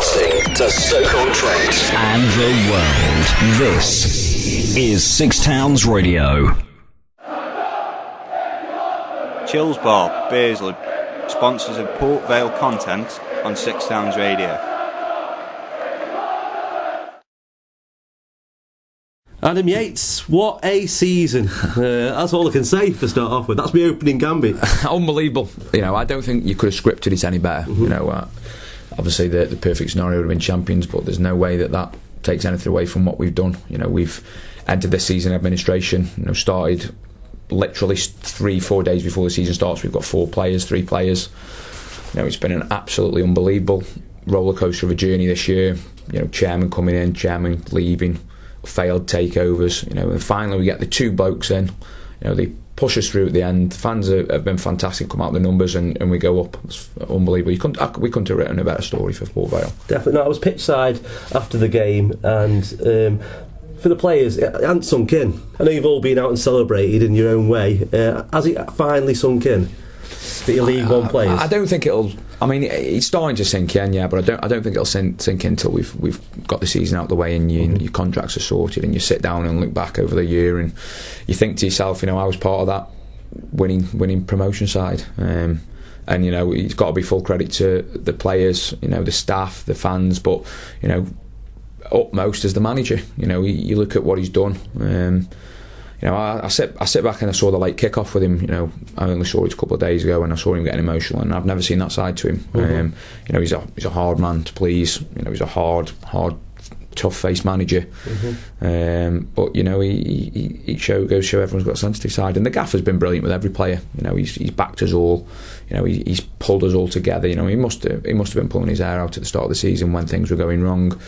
Broadcasting to Stoke-on-Trent and the world. This is Six Towns Radio. Chills Bar, Beersley, sponsors of Port Vale content on Six Towns Radio. Adam Yates, what a season. That's all I can say to start off with. That's my opening gambit. Unbelievable. I don't think you could have scripted it any better. Obviously the perfect scenario would have been champions, but there's no way that takes anything away from what we've done. We've entered this season administration, started literally 3-4 days before the season starts. We've got 3 players. It's been an absolutely unbelievable roller coaster of a journey this year. Chairman coming in, chairman leaving, failed takeovers, and finally we get the 2 blokes in. They push us through at the end. The fans have been fantastic, come out of the numbers, and we go up. It's unbelievable. We couldn't have written a better story for Port Vale. Definitely. No, I was pitch side after the game, and for the players, it hadn't sunk in. I know you've all been out and celebrated in your own way. Has it finally sunk in that your League One players? I don't think it'll. I mean, it's starting to sink in, yeah, but I don't think it'll sink in until we've got the season out of the way and your contracts are sorted, and you sit down and look back over the year and you think to yourself, I was part of that winning promotion side, and it's got to be full credit to the players, the staff, the fans, but upmost as the manager. You look at what he's done. I sit back and I saw the late kick-off with him. I only saw it a couple of days ago, and I saw him getting emotional, and I've never seen that side to him. He's a hard man to please. He's a hard, tough-faced manager. But he goes show everyone's got a sensitive side, and the gaffer's been brilliant with every player. He's backed us all. He's pulled us all together. He must have been pulling his hair out at the start of the season when things were going wrong,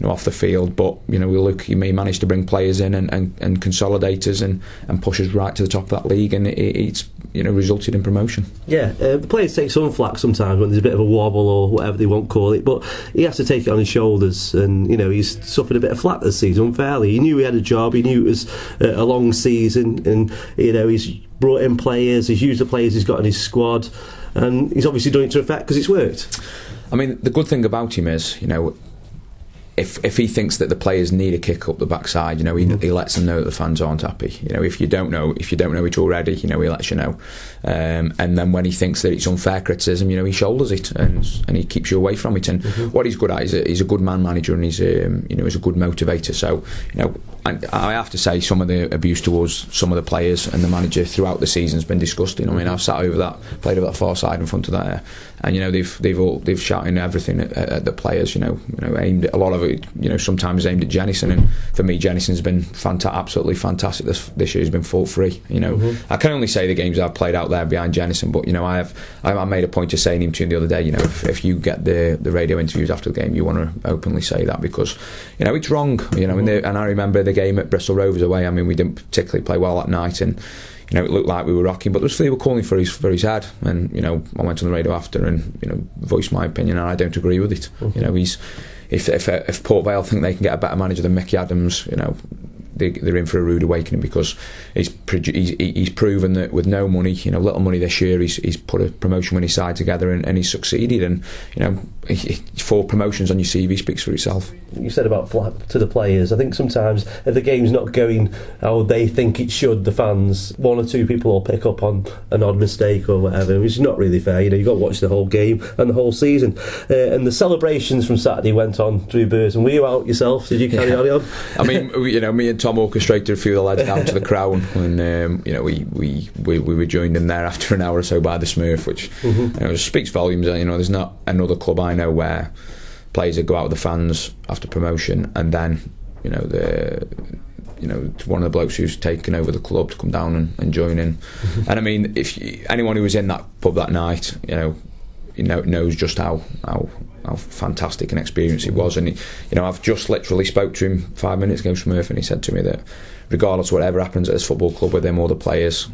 off the field. But he managed to bring players in and consolidate us and push us right to the top of that league, and it's resulted in promotion. Yeah, the players take some flack sometimes when there's a bit of a wobble or whatever they want to call it, but he has to take it on his shoulders, and he's suffered a bit of flack this season unfairly. He knew he had a job, he knew it was a long season, and he's brought in players, he's used the players he's got in his squad, and he's obviously done it to effect because it's worked. I mean, the good thing about him is, if he thinks that the players need a kick up the backside, he lets them know that the fans aren't happy. If you don't know it already, he lets you know. And then when he thinks that it's unfair criticism, he shoulders it and he keeps you away from it. And what he's good at is he's a good man manager, and he's he's a good motivator. So and I have to say, some of the abuse towards some of the players and the manager throughout the season has been disgusting. I mean, I've sat played over that far side in front of that, and they've shouted everything at the players. Aimed at a lot of it. Sometimes aimed at Jennison, and for me, Jennison's been absolutely fantastic this year. He's been fault free. I can only say the games I've played out there behind Jennison, but I made a point of saying him to him the other day. If you get the radio interviews after the game, you want to openly say that, because it's wrong. And I remember the game at Bristol Rovers away. I mean, we didn't particularly play well that night, and it looked like we were rocking, but they were calling for his head, and I went on the radio after and voiced my opinion, and I don't agree with it. He's if Port Vale think they can get a better manager than Mickey Adams, they're in for a rude awakening, because he's proven that with no money, little money this year, he's put a promotion winning side together, and he's succeeded. And 4 promotions on your CV speaks for itself. You said about flat to the players. I think sometimes if the game's not going how they think it should, the fans, 1 or 2 people will pick up on an odd mistake or whatever, which is not really fair. You've got to watch the whole game and the whole season. And the celebrations from Saturday went on through Burton. Were you out yourself? Did you carry on? I mean, me and Tom orchestrated a few of the lads down to the Crown, and we were joined in there after an hour or so by the Smurf, which speaks volumes. There's not another club I know where players that go out with the fans after promotion, and then one of the blokes who's taken over the club to come down and join in. And I mean, anyone who was in that pub that night, knows just how fantastic an experience it was. And I've just literally spoke to him 5 minutes ago, Smurf, and he said to me that regardless of whatever happens at this football club with him or the players,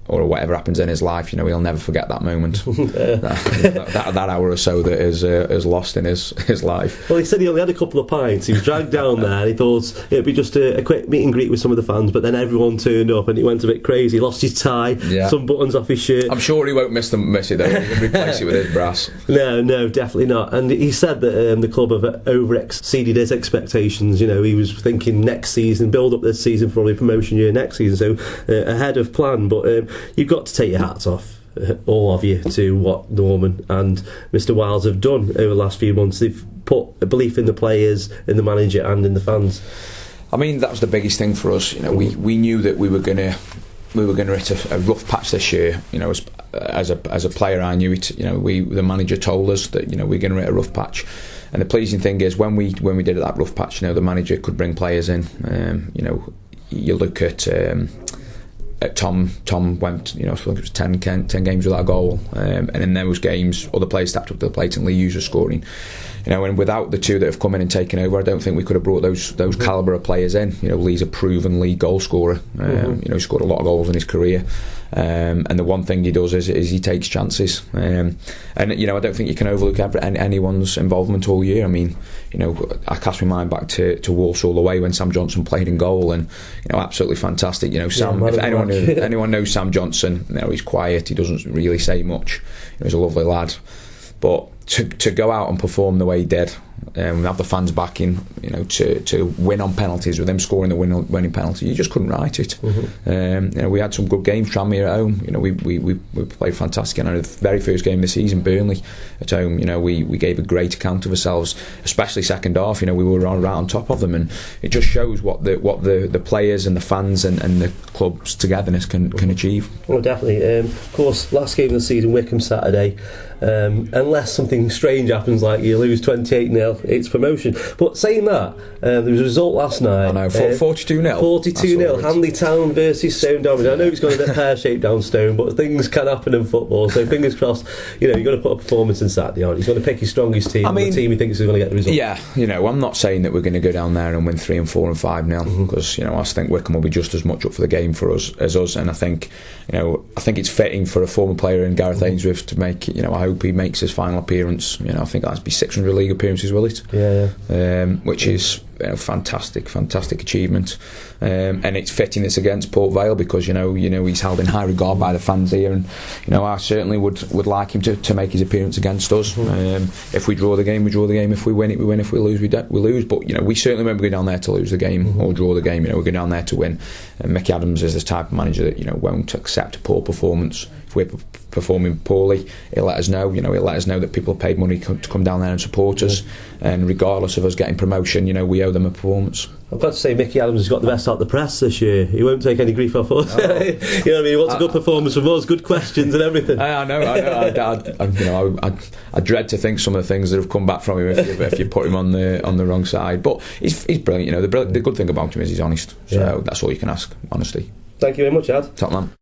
or whatever happens in his life, you know, he'll never forget that moment. that hour or so that is lost in his life. Well, he said he only had a couple of pints. He was dragged down there, and he thought it'd be just a quick meet and greet with some of the fans, but then everyone turned up and he went a bit crazy. He lost his tie, some buttons off his shirt. I'm sure he won't miss it though. He'll replace it with his brass. No, definitely not. And he said that the club have over-exceeded his expectations. You know, he was thinking next season, build up this season for probably promotion year next season, so ahead of plan. But you've got to take your hats off, all of you, to what Norman and Mr. Wiles have done over the last few months. They've put a belief in the players, in the manager and in the fans. I mean, that was the biggest thing for us. You know, we knew that we were going to hit a rough patch this year. You know, as a player, I knew it. You know, the manager told us that, you know, we're going to hit a rough patch. And the pleasing thing is, when we did that rough patch, you know, the manager could bring players in. You know, you look at Tom went, you know, I think it was 10 games without a goal, and in those games other players stepped up to the plate and Lee Hughes was scoring. You know, and without the two that have come in and taken over, I don't think we could have brought those calibre of players in. You know, Lee's a proven league goal scorer. You know, he scored a lot of goals in his career. And the one thing he does is he takes chances. And you know, I don't think you can overlook anyone's involvement all year. I mean, you know, I cast my mind back to Walsall away when Sam Johnson played in goal, and you know, absolutely fantastic. You know, Sam. If anyone knows Sam Johnson, you know, he's quiet. He doesn't really say much. You know, he's a lovely lad, but to go out and perform the way he did, have the fans backing, you know, to win on penalties with him scoring the winning penalty, you just couldn't write it. You know, we had some good games. Tranmere at home, you know, we played fantastic. And the very first game of the season, Burnley at home, you know, we gave a great account of ourselves, especially second half. You know, we were right on top of them, and it just shows what the players and the fans and the club's togetherness can achieve. Well, definitely. Of course, last game of the season, Wycombe Saturday. Unless something strange happens, like you lose 28-0, it's promotion. But saying that, there was a result last night. I know, 42-0. 42-0, Hanley Town versus Stone Dominant. I know it's going a bit pear-shaped down Stone, but things can happen in football, so fingers crossed. You know, you've got to put a performance in Saturday, aren't you? He's going to pick his strongest team, the team he thinks is going to get the result. Yeah, you know, I'm not saying that we're going to go down there and win 3 and 4 and 5-0, because, you know, I think Wycombe will be just as much up for the game for us as us, and I think, you know, it's fitting for a former player in Gareth Ainsworth to make, you know, I hope he makes his final appearance. You know, I think that'll be 600 league appearances, will it? Yeah. Which is, you know, fantastic achievement, and it's fitting it's against Port Vale, because you know he's held in high regard by the fans here, and you know, I certainly would like him to make his appearance against us. If we draw the game, we draw the game. If we win it, we win. If we lose, we lose. But you know, we certainly won't go down there to lose the game or draw the game. You know, we go down there to win. And Mickey Adams is the type of manager that, you know, won't accept a poor performance. If we're performing poorly, he'll let us know. You know, he'll let us know that people have paid money to come down there and support us, and regardless of us getting promotion, you know, we owe them a performance. I've got to say, Mickey Adams has got the best out of the press this year. He won't take any grief off us. You know what I mean? He wants a good performance from us, good questions and everything. I know. I dread to think some of the things that have come back from him if you put him on the wrong side. But he's brilliant. You know, the good thing about him is he's honest. So that's all you can ask, honesty. Thank you very much, Ad. Top man.